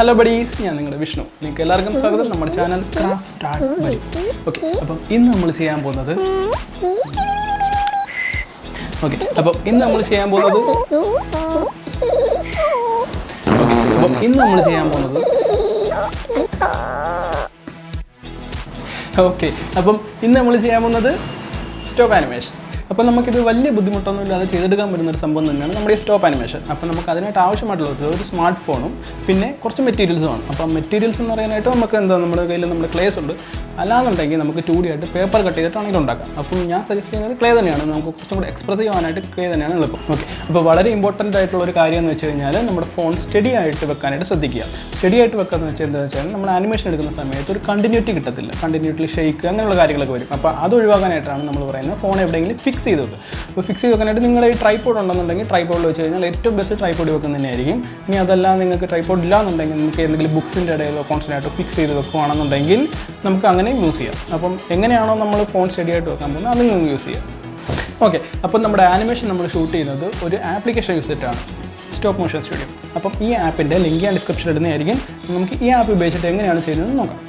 Hello buddies, ഞാൻ നിങ്ങളുടെ വിഷ്ണു. നിങ്ങൾക്ക് എല്ലാവർക്കും സ്വാഗതം നമ്മുടെ channel craft art buddy. Okay, അപ്പം ഇന്ന് നമ്മൾ ചെയ്യാൻ പോകുന്നത് സ്റ്റോപ്പ് ആനിമേഷൻ. അപ്പോൾ നമുക്കിത് വലിയ ബുദ്ധിമുട്ടൊന്നും ഇല്ലാതെ ചെയ്തെടുക്കാൻ പറ്റുന്ന ഒരു സംഭവം തന്നെയാണ് നമ്മുടെ ഈ സ്റ്റോപ്പ് ആനിമേഷൻ. അപ്പോൾ നമുക്ക് അതിനായിട്ട് ആവശ്യമായിട്ടുള്ളത് ഒരു സ്മാർട്ട് ഫോണും പിന്നെ കുറച്ച് മെറ്റീരിയൽസുമാണ്. അപ്പോൾ മെറ്റീരിയൽസ് എന്ന് പറയാനായിട്ട് നമുക്ക് നമ്മുടെ കയ്യിൽ നമ്മുടെ ക്ലേസ് ഉണ്ട്. അല്ലാന്നുണ്ടെങ്കിൽ നമുക്ക് 2D ആയിട്ട് പേപ്പർ കട്ട് ചെയ്തിട്ടാണെങ്കിൽ ഉണ്ടാക്കാം. അപ്പോൾ ഞാൻ സജസ്റ്റ് ചെയ്യുന്നത് ക്ലേ തന്നെയാണ്. നമുക്ക് കുറച്ചും കൂടി എക്സ്പ്രസീവ് ആവാനായിട്ട് ക്ലേ തന്നെയാണ് എളുപ്പം. ഓക്കെ, അപ്പോൾ വളരെ ഇമ്പോർട്ടൻ്റ് ആയിട്ടുള്ള ഒരു കാര്യം എന്ന് വെച്ച് കഴിഞ്ഞാൽ നമ്മുടെ ഫോൺ സ്റ്റഡി ആയിട്ട് വെക്കാനായിട്ട് ശ്രദ്ധിക്കുക. സ്റ്റഡി ആയിട്ട് വെക്കാമെന്ന് വെച്ചാൽ എന്താണെന്ന് വെച്ചാൽ നമ്മൾ ആനിമേഷൻ എടുക്കുന്ന സമയത്ത് ഒരു കണ്ടിന്യൂറ്റി കിട്ടത്തില്ല. കണ്ടിന്യൂറ്റി ഷെയ്ക്ക് അങ്ങനെയുള്ള കാര്യങ്ങളൊക്കെ വരും. അപ്പോൾ അത് ഒഴിവാക്കാനായിട്ടാണ് നമ്മൾ പറയുന്നത് ഫോൺ എവിടെയെങ്കിലും ഫിക്സ് ചെയ്ത് വെക്കുക. അപ്പോൾ ഫിക്സ് ചെയ്ത് വെക്കാനായിട്ട് നിങ്ങളുടെ ഈ ട്രൈപോഡ് ഉണ്ടെന്നുണ്ടെങ്കിൽ ട്രൈപോഡിൽ വെച്ച് കഴിഞ്ഞാൽ ഏറ്റവും ബെസ്റ്റ് ട്രൈപോഡ് വെക്കുന്നത് തന്നെയായിരിക്കും. ഇനി അതെല്ലാം നിങ്ങൾക്ക് ട്രൈപോഡ് ഇല്ലാന്നുണ്ടെങ്കിൽ നമുക്ക് എന്തെങ്കിലും ബുക്സിൻ്റെ ഇടയിലോ കോൺസ്റ്റൻ്റായിട്ട് ഫിക്സ് ചെയ്ത് വെക്കുകയാണെന്നുണ്ടെങ്കിൽ നമുക്ക് അങ്ങനെ യൂസ് ചെയ്യാം. അപ്പം എങ്ങനെയാണോ നമ്മൾ ഫോൺ സ്റ്റഡി ആയിട്ട് വെക്കാൻ പോകുന്നത് അത് നിങ്ങൾക്ക് യൂസ് ചെയ്യാം. ഓക്കെ, അപ്പം നമ്മുടെ ആനിമേഷൻ നമ്മൾ ഷൂട്ട് ചെയ്യുന്നത് ഒരു ആപ്ലിക്കേഷൻ യൂസ് ചെയ്തിട്ടാണ്, സ്റ്റോപ്പ് മോഷൻ സ്റ്റുഡിയോ. അപ്പം ഈ ആപ്പിൻ്റെ ലിങ്ക് ഞാൻ ഡിസ്ക്രിപ്ഷനിൽ ഇടുന്നതായിരിക്കും. നമുക്ക് ഈ ആപ്പ് ഉപയോഗിച്ചിട്ട് എങ്ങനെയാണ് ചെയ്യുന്നതെന്ന് നോക്കാം.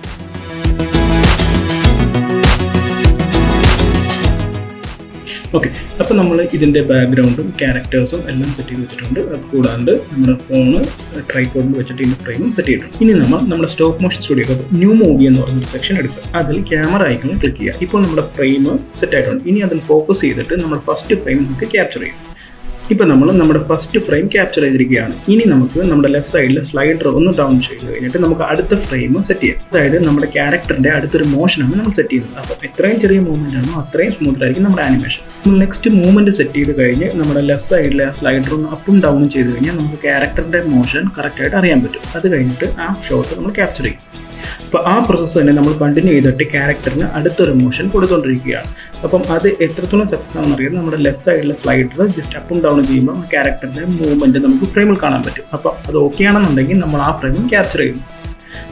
ഓക്കെ, അപ്പോൾ നമ്മൾ ഇതിൻ്റെ ബാക്ക്ഗ്രൗണ്ടും ക്യാരക്ടേഴ്സും എല്ലാം സെറ്റ് ചെയ്ത് വെച്ചിട്ടുണ്ട്. അത് കൂടാണ്ട് നമ്മുടെ ഫോണ് ട്രൈപോഡിൽ വെച്ചിട്ട് ഇതിൻ്റെ ഫ്രെയിമും സെറ്റ് ചെയ്തിട്ടുണ്ട്. ഇനി നമ്മുടെ stop motion studio new movie എന്ന് പറഞ്ഞൊരു സെക്ഷൻ എടുക്കുക. അതിൽ ക്യാമറ ഐക്കൺ ക്ലിക്ക് ചെയ്യുക. ഇപ്പോൾ നമ്മുടെ ഫ്രെയിം സെറ്റ് ആയിട്ടുണ്ട്. ഇനി അതിൽ ഫോക്കസ് ചെയ്തിട്ട് നമ്മൾ ഫസ്റ്റ് ഫ്രെയിം നമുക്ക് ക്യാപ്ചർ ചെയ്യും. ഇപ്പോൾ നമ്മൾ നമ്മുടെ ഫസ്റ്റ് ഫ്രെയിം ക്യാപ്ചർ ചെയ്തിരിക്കുകയാണ്. ഇനി നമുക്ക് നമ്മുടെ ലെഫ്റ്റ് സൈഡിൽ സ്ലൈഡർ ഒന്ന് ഡൗൺ ചെയ്ത് കഴിഞ്ഞിട്ട് നമുക്ക് അടുത്ത ഫ്രെയിം സെറ്റ് ചെയ്യാം. അതായത് നമ്മുടെ ക്യാരക്ടറിൻ്റെ അടുത്തൊരു മോഷനാണ് നമ്മൾ സെറ്റ് ചെയ്യുന്നത്. അപ്പോൾ എത്രയും ചെറിയ മൂവ്മെൻ്റ് ആണോ അത്രയും സ്മൂത്ത് ആയിരിക്കും നമ്മുടെ ആനിമേഷൻ. നമ്മൾ നെക്സ്റ്റ് മൂവ്മെൻറ്റ് സെറ്റ് ചെയ്ത് കഴിഞ്ഞ് നമ്മുടെ ലെഫ്റ്റ് സൈഡിലെ ആ സ്ലൈഡർ ഒന്ന് അപ്പും ഡൗണും ചെയ്ത് കഴിഞ്ഞാൽ നമുക്ക് ക്യാരക്ടറിൻ്റെ മോഷൻ കറക്റ്റായിട്ട് അറിയാൻ പറ്റും. അത് കഴിഞ്ഞിട്ട് ആ ഷോട്ട് നമ്മൾ ക്യാപ്ചർ ചെയ്യും. അപ്പോൾ ആ പ്രോസസ്സ് തന്നെ നമ്മൾ കണ്ടിന്യൂ ചെയ്തിട്ട് ക്യാരക്ടറിന് അടുത്തൊരു മോഷൻ കൊടുത്തുകൊണ്ടിരിക്കുകയാണ്. അപ്പം അത് എത്രത്തോളം സക്സസ് ആണെന്ന് അറിയാം. നമ്മുടെ ലെഫ്റ്റ് സൈഡിലെ സ്ലൈഡർ ജസ്റ്റ് അപ്പും ഡൗൺ ചെയ്യുമ്പോൾ ക്യാരക്ടറിൻ്റെ മൂവ്മെൻറ്റ് നമുക്ക് ഫ്രെയിമിൽ കാണാൻ പറ്റും. അപ്പോൾ അത് ഓക്കെ ആണെന്നുണ്ടെങ്കിൽ നമ്മൾ ആ ഫ്രെയിമും ക്യാപ്ചർ ചെയ്യുന്നു.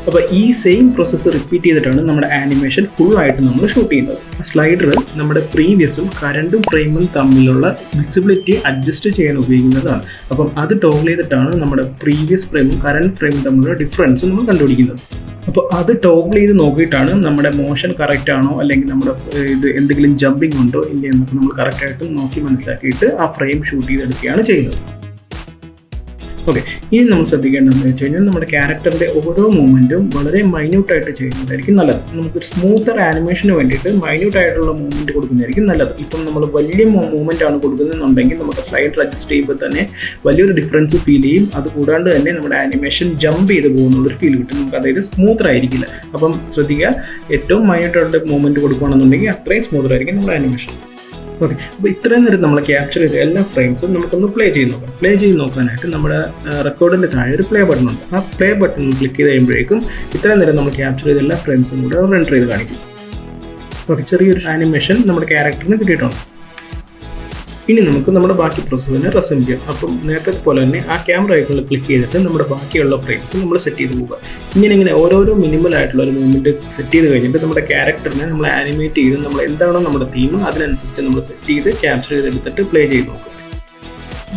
അപ്പോൾ ഈ സെയിം പ്രോസസ്സ് റിപ്പീറ്റ് ചെയ്തിട്ടാണ് നമ്മുടെ ആനിമേഷൻ ഫുള്ളായിട്ട് നമ്മൾ ഷൂട്ട് ചെയ്യുന്നത്. സ്ലൈഡർ നമ്മുടെ പ്രീവിയസും കറണ്ടും ഫ്രെയിമും തമ്മിലുള്ള വിസിബിലിറ്റി അഡ്ജസ്റ്റ് ചെയ്യാൻ ഉപയോഗിക്കുന്നതാണ്. അപ്പം അത് ടോഗിൾ ചെയ്തിട്ടാണ് നമ്മുടെ പ്രീവിയസ് ഫ്രെയിമും കറണ്ട് ഫ്രെയിമും തമ്മിലുള്ള ഡിഫറൻസ് നമ്മൾ കണ്ടുപിടിക്കുന്നത്. അപ്പോൾ അത് ടോഗിൾ ചെയ്ത് നോക്കിയിട്ടാണ് നമ്മുടെ മോഷൻ കറക്റ്റ് ആണോ അല്ലെങ്കിൽ നമ്മുടെ ഇത് എന്തെങ്കിലും ജമ്പിങ് ഉണ്ടോ ഇല്ല എന്നൊക്കെ നമ്മൾ കറക്റ്റായിട്ട് നോക്കി മനസ്സിലാക്കിയിട്ട് ആ ഫ്രെയിം ഷൂട്ട് ചെയ്തെടുക്കുകയാണ് ചെയ്യുന്നത്. ഓക്കെ, ഇനി നമ്മൾ ശ്രദ്ധിക്കേണ്ടതെന്ന് വെച്ച് കഴിഞ്ഞാൽ നമ്മുടെ ക്യാരക്ടറിൻ്റെ ഓരോ മൂവ്മെൻറ്റും വളരെ മൈന്യൂട്ടായിട്ട് ചെയ്യുന്നതായിരിക്കും നല്ലത്. നമുക്കൊരു സ്മൂത്തർ ആനിമേഷന് വേണ്ടിയിട്ട് മൈന്യൂട്ടായിട്ടുള്ള മൂവ്മെൻറ്റ് കൊടുക്കുന്നതായിരിക്കും നല്ലത്. ഇപ്പം നമ്മൾ വലിയ മൂവ്മെൻ്റ് ആണ് കൊടുക്കുന്നതെന്നുണ്ടെങ്കിൽ നമുക്ക് സ്ലൈഡർ അഡ്ജസ്റ്റ് ചെയ്യുമ്പോൾ തന്നെ വലിയൊരു ഡിഫറൻസ് ഫീൽ ചെയ്യും. അത് കൂടാണ്ട് തന്നെ നമ്മുടെ ആനിമേഷൻ ജമ്പ് ചെയ്ത് പോകുന്നുള്ളൊരു ഫീൽ കിട്ടും നമുക്ക്. അതായത് സ്മൂത്തർ ആയിരിക്കില്ല. അപ്പം ശ്രദ്ധിക്കുക, ഏറ്റവും മൈന്യൂട്ടായിട്ട് മൂവ്മെൻറ്റ് കൊടുക്കുകയാണെന്നുണ്ടെങ്കിൽ അത്രയും സ്മൂത്തർ ആയിരിക്കും നമ്മുടെ ആനിമേഷൻ. ഓക്കെ, അപ്പോൾ ഇത്രയും നേരം നമ്മൾ ക്യാപ്ചർ ചെയ്ത എല്ലാ ഫ്രെയിംസും നമുക്കൊന്ന് പ്ലേ ചെയ്ത് നോക്കാം. പ്ലേ ചെയ്ത് നോക്കാനായിട്ട് നമ്മുടെ റെക്കോർഡിൻ്റെ താഴെ ഒരു പ്ലേ ബട്ടൺ ഉണ്ട്. ആ പ്ലേ ബട്ടൺ ക്ലിക്ക് ചെയ്ത് കഴിയുമ്പോഴേക്കും ഇത്രയും നേരം നമ്മൾ ക്യാപ്ചർ ചെയ്ത എല്ലാ ഫ്രെയിംസും കൂടെ റെൻഡർ ചെയ്ത് കാണിക്കും. ഓക്കെ, ചെറിയൊരു ആനിമേഷൻ നമ്മുടെ ക്യാരക്ടറിന് കിട്ടിയിട്ടുണ്ട്. ഇനി നമുക്ക് നമ്മുടെ ബാക്കി പ്രോസസ്സിനെ റെസ്യൂം ചെയ്യാം. അപ്പം നേരത്തെ പോലെ തന്നെ ആ ക്യാമറ ഐക്കണിൽ ക്ലിക്ക് ചെയ്തിട്ട് നമ്മുടെ ബാക്കിയുള്ള ഫ്രെയിംസ് നമ്മൾ സെറ്റ് ചെയ്ത് പോകുക. ഇങ്ങനെ ഓരോരോ മിനിമൽ ആയിട്ടുള്ള ഒരു മൂവ്മെൻറ്റ് സെറ്റ് ചെയ്ത് കഴിഞ്ഞിട്ട് നമ്മുടെ ക്യാരക്ടറിനെ നമ്മൾ ആനിമേറ്റ് ചെയ്ത് നമ്മൾ എന്താണോ നമ്മുടെ തീം അതിനനുസരിച്ച് നമ്മൾ സെറ്റ് ചെയ്ത് ക്യാപ്ചർ ചെയ്തെടുത്തിട്ട് പ്ലേ ചെയ്ത് നോക്കുക.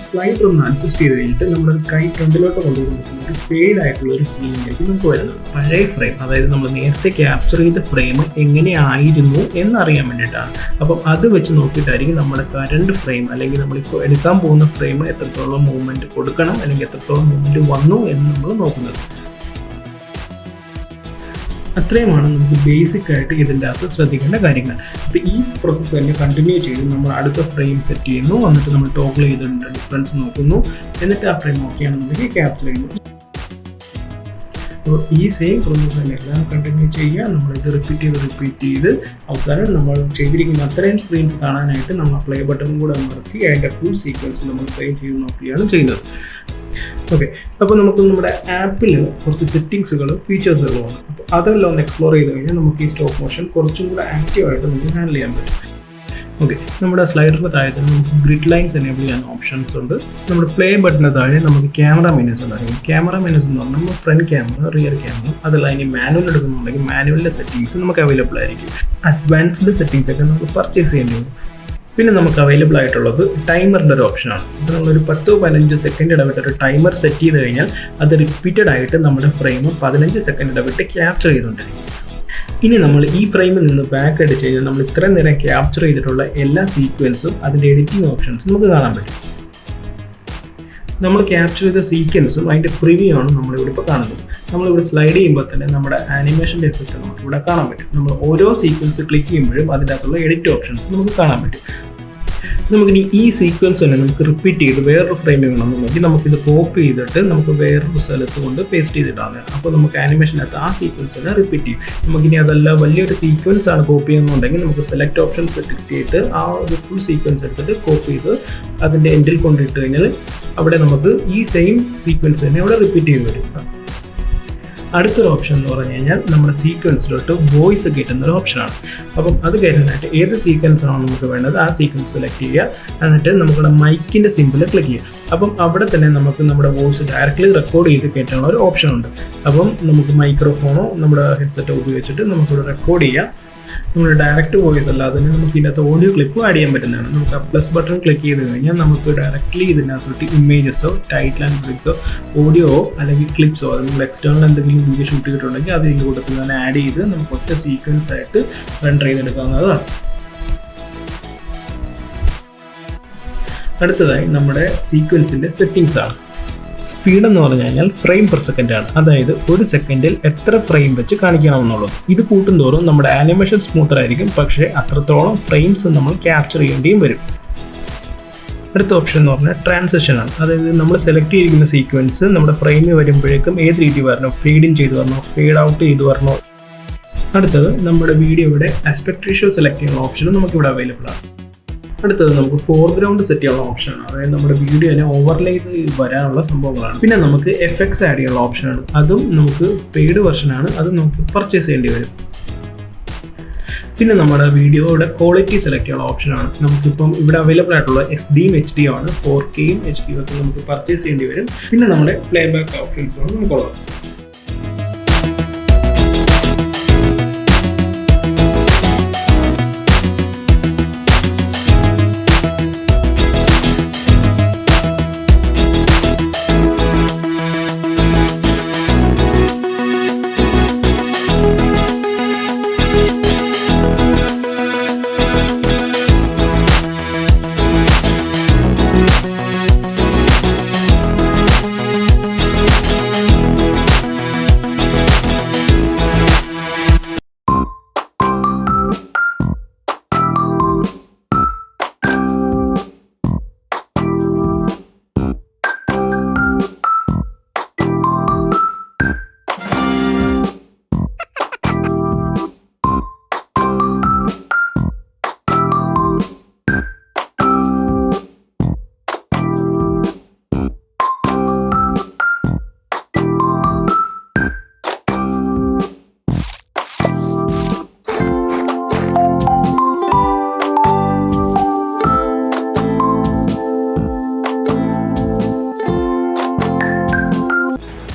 സ്ലൈഡർ ഒന്ന് അഡ്ജസ്റ്റ് ചെയ്ത് കഴിഞ്ഞിട്ട് നമ്മുടെ കൈ ഫ്രണ്ടിലോട്ട് കൊണ്ടുപോകുന്ന ഒരു ഫെയ്ഡ് ആയിട്ടുള്ള ഒരു ഫീലിംഗിലേക്ക് നമുക്ക് വരുന്നത്. പഴയ ഫ്രെയിം, അതായത് നമ്മൾ നേരത്തെ ക്യാപ്ചർ ചെയ്ത ഫ്രെയിം എങ്ങനെയായിരുന്നു എന്നറിയാൻ വേണ്ടിയിട്ടാണ്. അപ്പം അത് വെച്ച് നോക്കിയിട്ടായിരിക്കും നമ്മുടെ കറണ്ട് ഫ്രെയിം അല്ലെങ്കിൽ നമ്മളിപ്പോൾ എടുക്കാൻ പോകുന്ന ഫ്രെയിം എത്രത്തോളം മൂവ്മെൻറ്റ് കൊടുക്കണം അല്ലെങ്കിൽ എത്രത്തോളം മൂവ്മെൻറ്റ് വന്നു എന്ന് നമ്മൾ നോക്കുന്നത്. അത്രയുമാണ് നമുക്ക് ബേസിക് ആയിട്ട് ഇതിൻ്റെ അകത്ത് ശ്രദ്ധിക്കേണ്ട കാര്യങ്ങൾ. അപ്പോൾ ഈ പ്രോസസ്സ് തന്നെ കണ്ടിന്യൂ ചെയ്ത് നമ്മൾ അടുത്ത ഫ്രെയിം സെറ്റ് ചെയ്യുന്നു. എന്നിട്ട് നമ്മൾ ടോഗിൾ ചെയ്തിട്ടുണ്ട് ഡിഫറൻസ് നോക്കുന്നു. എന്നിട്ട് ആ ഫ്രെയിം ഓക്കെയാണെന്നുണ്ടെങ്കിൽ ക്യാപ്ചർ ചെയ്യുന്നു. അപ്പോൾ ഈ സെയിം പ്രോസസ്സ് തന്നെ എല്ലാം കണ്ടിന്യൂ ചെയ്യുക. നമ്മളിത് റിപ്പീറ്റ് ചെയ്ത് അവസാനം നമ്മൾ ചെയ്തിരിക്കുന്ന അത്രയും സ്ക്രീൻസ് കാണാനായിട്ട് നമ്മൾ പ്ലേ ബട്ടൺ കൂടെ അമർത്തി അതിൻ്റെ ഫുൾ സീക്വൻസ് നമ്മൾ പ്ലേ ചെയ്ത് നോക്കുകയാണ് ചെയ്യുന്നത്. ഓക്കെ, അപ്പോൾ നമുക്ക് നമ്മുടെ ആപ്പിൽ കുറച്ച് സെറ്റിങ്സുകൾ ഫീച്ചേഴ്സുകളുമാണ്. അപ്പോൾ അതെല്ലാം ഒന്ന് എക്സ്പ്ലോർ ചെയ്ത് കഴിഞ്ഞാൽ നമുക്ക് ഈ സ്റ്റോപ്പ് മോഷൻ കുറച്ചും കൂടെ ആക്റ്റീവായിട്ട് നമുക്ക് ഹാൻഡിൽ ചെയ്യാൻ പറ്റും. ഓക്കെ, നമ്മുടെ സ്ലൈഡറിന് താഴെ തന്നെ നമുക്ക് ഗ്രിഡ് ലൈൻസ് എനേബിൾ ചെയ്യാൻ ഓപ്ഷൻസ് ഉണ്ട്. നമ്മുടെ പ്ലേ ബട്ടണിന് താഴെ നമുക്ക് ക്യാമറ മെനൂസ് ഉണ്ടായിരിക്കും. ക്യാമറ മെനൂസ് എന്ന് പറഞ്ഞാൽ നമ്മൾ ഫ്രണ്ട് ക്യാമറ, റിയർ ക്യാമറ, അതല്ല ഇനി മാനുവൽ എടുക്കുന്നുണ്ടെങ്കിൽ മാനുവലിൻ്റെ സെറ്റിങ്സ് നമുക്ക് അവൈലബിൾ ആയിരിക്കും. അഡ്വാൻസ്ഡ് സെറ്റിങ്സ് ഒക്കെ നമുക്ക് പർച്ചേസ് ചെയ്യേണ്ടി വരും. പിന്നെ നമുക്ക് അവൈലബിൾ ആയിട്ടുള്ളത് ടൈമറിൻ്റെ ഒരു ഓപ്ഷനാണ്. ഇപ്പോൾ നമ്മളൊരു 10-15 സെക്കൻഡ് ഇടവിട്ട് ഒരു ടൈമർ സെറ്റ് ചെയ്ത് കഴിഞ്ഞാൽ അത് റിപ്പീറ്റഡ് ആയിട്ട് നമ്മുടെ ഫ്രെയിം 15 സെക്കൻഡ് ഇടവിട്ട് ക്യാപ്ചർ ചെയ്തുകൊണ്ടിരിക്കും. ഇനി നമ്മൾ ഈ ഫ്രെയിമിൽ നിന്ന് ബാക്ക് അടിച്ച് കഴിഞ്ഞാൽ നമ്മൾ ഇത്രയും നേരം ക്യാപ്ചർ ചെയ്തിട്ടുള്ള എല്ലാ സീക്വൻസും അതിൻ്റെ എഡിറ്റിംഗ് ഓപ്ഷൻസും നമുക്ക് കാണാൻ പറ്റും. നമ്മൾ ക്യാപ്ചർ ചെയ്ത സീക്വൻസും അതിൻ്റെ പ്രിവ്യൂ ആണ് നമ്മളിവിടെ ഇപ്പോൾ കാണുന്നത്. നമ്മളിവിടെ സ്ലൈഡ് ചെയ്യുമ്പോൾ തന്നെ നമ്മുടെ ആനിമേഷൻ്റെ എഫക്റ്റ് നമുക്ക് ഇവിടെ കാണാൻ പറ്റും. നമ്മൾ ഓരോ സീക്വൻസ് ക്ലിക്ക് ചെയ്യുമ്പോഴും അതിൻ്റെ അകത്തുള്ള എഡിറ്റ് ഓപ്ഷൻസ് നമുക്ക് കാണാൻ പറ്റും. നമുക്കിനി ഈ സീക്വൻസ് തന്നെ നമുക്ക് റിപ്പീറ്റ് ചെയ്ത് വേറൊരു ഫ്രെയിമിൽ വേണമെന്നുണ്ടെങ്കിൽ നമുക്കിത് കോപ്പി ചെയ്തിട്ട് നമുക്ക് വേറൊരു സ്ഥലത്ത് കൊണ്ട് പേസ്റ്റ് ചെയ്തിട്ടാണ്. അപ്പോൾ നമുക്ക് ആനിമേഷനകത്ത് ആ സീക്വൻസ് തന്നെ റിപ്പീറ്റ് ചെയ്യും. നമുക്കിനി അതല്ല വലിയൊരു സീക്വൻസ് ആണ് കോപ്പി ചെയ്യുന്നുണ്ടെങ്കിൽ നമുക്ക് സെലക്ട് ഓപ്ഷൻസ് ക്ലിക്ക് ചെയ്തിട്ട് ആ ഒരു ഫുൾ സീക്വൻസ് എടുത്തിട്ട് കോപ്പി ചെയ്ത് അതിൻ്റെ എൻഡിൽ കൊണ്ടിട്ട് കഴിഞ്ഞാൽ അവിടെ നമുക്ക് ഈ സെയിം സീക്വൻസ് തന്നെ അവിടെ റിപ്പീറ്റ് ചെയ്ത് വരും. അടുത്തൊരു ഓപ്ഷൻ എന്ന് പറഞ്ഞു കഴിഞ്ഞാൽ നമ്മുടെ സീക്വൻസിലോട്ട് വോയിസ് കയറ്റുന്നൊരു ഓപ്ഷനാണ്. അപ്പം അത് കയറ്റാനായിട്ട് ഏത് സീക്വൻസാണോ നമുക്ക് വേണ്ടത് ആ സീക്വൻസ് സെലക്ട് ചെയ്യുക. എന്നിട്ട് നമ്മുടെ മൈക്കിൻ്റെ സിമ്പിൾ ക്ലിക്ക് ചെയ്യുക. അപ്പം അവിടെ തന്നെ നമുക്ക് നമ്മുടെ വോയിസ് ഡയറക്റ്റ്ലി റെക്കോർഡ് ചെയ്ത് കയറ്റാനുള്ള ഒരു ഓപ്ഷൻ ഉണ്ട്. അപ്പം നമുക്ക് മൈക്രോഫോണോ നമ്മുടെ ഹെഡ്സെറ്റോ ഉപയോഗിച്ചിട്ട് നമുക്കിവിടെ റെക്കോർഡ് ചെയ്യാം. നമ്മൾ ഡയറക്റ്റ് വോയിസ് അല്ലാതെ തന്നെ നമുക്ക് ഇതിനകത്ത് ഓഡിയോ ക്ലിപ്പ് ആഡ് ചെയ്യാൻ പറ്റുന്നതാണ്. നമുക്ക് ആ പ്ലസ് ബട്ടൺ ക്ലിക്ക് ചെയ്ത് കഴിഞ്ഞാൽ നമുക്ക് ഡയറക്റ്റ്ലി ഇതിനകത്തോട്ട് ഇമേജസോ ടൈറ്റിൽ ആൻഡ് ക്ലിപ്സോ ഓഡിയോ അല്ലെങ്കിൽ ക്ലിപ്സോ അത് നമ്മൾ എക്സ്റ്റേണൽ എന്തെങ്കിലും വീഡിയോ ഷൂട്ട് ചെയ്തിട്ടുണ്ടെങ്കിൽ അത് ഇതിൻ്റെ കൂട്ടത്തിൽ തന്നെ ആഡ് ചെയ്ത് നമുക്ക് ഒറ്റ സീക്വൻസ് ആയിട്ട് റെൻഡർ ചെയ്തെടുക്കാവുന്നതാണ്. അടുത്തതായി നമ്മുടെ സീക്വൻസിൻ്റെ സെറ്റിങ്സ് ആണ്. സ്പീഡ് എന്ന് പറഞ്ഞു കഴിഞ്ഞാൽ ഫ്രെയിം പെർ സെക്കൻഡ് ആണ്. അതായത് ഒരു സെക്കൻഡിൽ എത്ര ഫ്രെയിം വെച്ച് കാണിക്കണമെന്നുള്ളത്. ഇത് കൂട്ടുന്തോറും നമ്മുടെ ആനിമേഷൻ സ്മൂത്തർ ആയിരിക്കും, പക്ഷേ അത്രത്തോളം ഫ്രെയിംസ് നമ്മൾ ക്യാപ്ചർ ചെയ്യേണ്ടിയും വരും. അടുത്ത ഓപ്ഷൻ എന്ന് പറഞ്ഞാൽ ട്രാൻസിഷൻ ആണ്. അതായത് നമ്മൾ സെലക്ട് ചെയ്തിരിക്കുന്ന സീക്വൻസ് നമ്മുടെ ഫ്രെയിമിൽ വരുമ്പോഴേക്കും ഏത് രീതി വരണോ, ഫെയ്ഡ് ഇൻ ചെയ്ത് വരണോ, ഫെയ്ഡ് ഔട്ട് ചെയ്ത് വരണോ. അടുത്തത് നമ്മുടെ വീഡിയോയുടെ ആസ്പെക്ട് റേഷ്യോ സെലക്ട് ചെയ്യുന്ന ഓപ്ഷനും നമുക്കിവിടെ അവൈലബിൾ ആണ്. അടുത്തത് നമുക്ക് ഫോർഗ്രൗണ്ട് സെറ്റ് ചെയ്യാനുള്ള ഓപ്ഷനാണ്. അതായത് നമ്മുടെ വീഡിയോനെ ഓവർലേ ചെയ്ത് വരാനുള്ള സംഭവങ്ങളാണ്. പിന്നെ നമുക്ക് എഫക്ട്സ് ആഡ് ചെയ്യാനുള്ള ഓപ്ഷനാണ്. അതും നമുക്ക് പെയ്ഡ് വെർഷനാണ്, അത് നമുക്ക് പർച്ചേസ് ചെയ്യേണ്ടി വരും. പിന്നെ നമ്മുടെ വീഡിയോയുടെ ക്വാളിറ്റി സെലക്ട് ചെയ്യാനുള്ള ഓപ്ഷനാണ്. നമുക്കിപ്പം ഇവിടെ അവൈലബിൾ ആയിട്ടുള്ള SD-യും HD-യും ആണ്. 4K-യും HD-യും ഒക്കെ നമുക്ക് പർച്ചേസ് ചെയ്യേണ്ടി വരും. പിന്നെ നമ്മുടെ പ്ലേ ബാക്ക് ഓപ്ഷൻസാണ് നമുക്കുള്ളത്.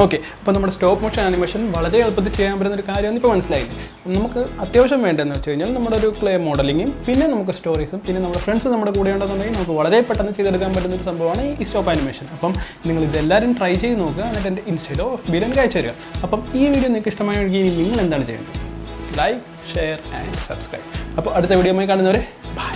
ഓക്കെ, അപ്പോൾ നമ്മുടെ സ്റ്റോപ്പ് മോഷൻ ആനിമേഷൻ വളരെ എളുപ്പത്തിൽ ചെയ്യാൻ പറ്റുന്ന ഒരു കാര്യമെന്ന് ഇപ്പോൾ മനസ്സിലായില്ലേ. നമുക്ക് അത്യാവശ്യം വേണ്ടതെന്ന് വെച്ച് കഴിഞ്ഞാൽ നമ്മുടെ ഒരു ക്ലേ മോഡലിങ്ങും പിന്നെ നമുക്ക് സ്റ്റോറീസും പിന്നെ നമ്മുടെ ഫ്രണ്ട്സ് നമ്മുടെ കൂടെ ഉണ്ടെന്നുണ്ടെങ്കിൽ നമുക്ക് വളരെ പെട്ടെന്ന് ചെയ്തെടുക്കാൻ പറ്റുന്ന ഒരു സംഭവമാണ് ഈ സ്റ്റോപ്പ് ആനിമേഷൻ. അപ്പം നിങ്ങൾ ഇതെല്ലാവരും ട്രൈ ചെയ്ത് നോക്കുക, എന്നിട്ട് എൻ്റെ ഇൻസ്റ്റയിലോ FB-യിലോ എനിക്ക് അയച്ചു തരിക. അപ്പം ഈ വീഡിയോ നിങ്ങൾക്ക് ഇഷ്ടമായെങ്കിൽ നിങ്ങൾ എന്താണ് ചെയ്യേണ്ടത്? Like, share and subscribe. അപ്പോൾ അടുത്ത വീഡിയോയുമായി കാണുന്നവരെ ബൈ.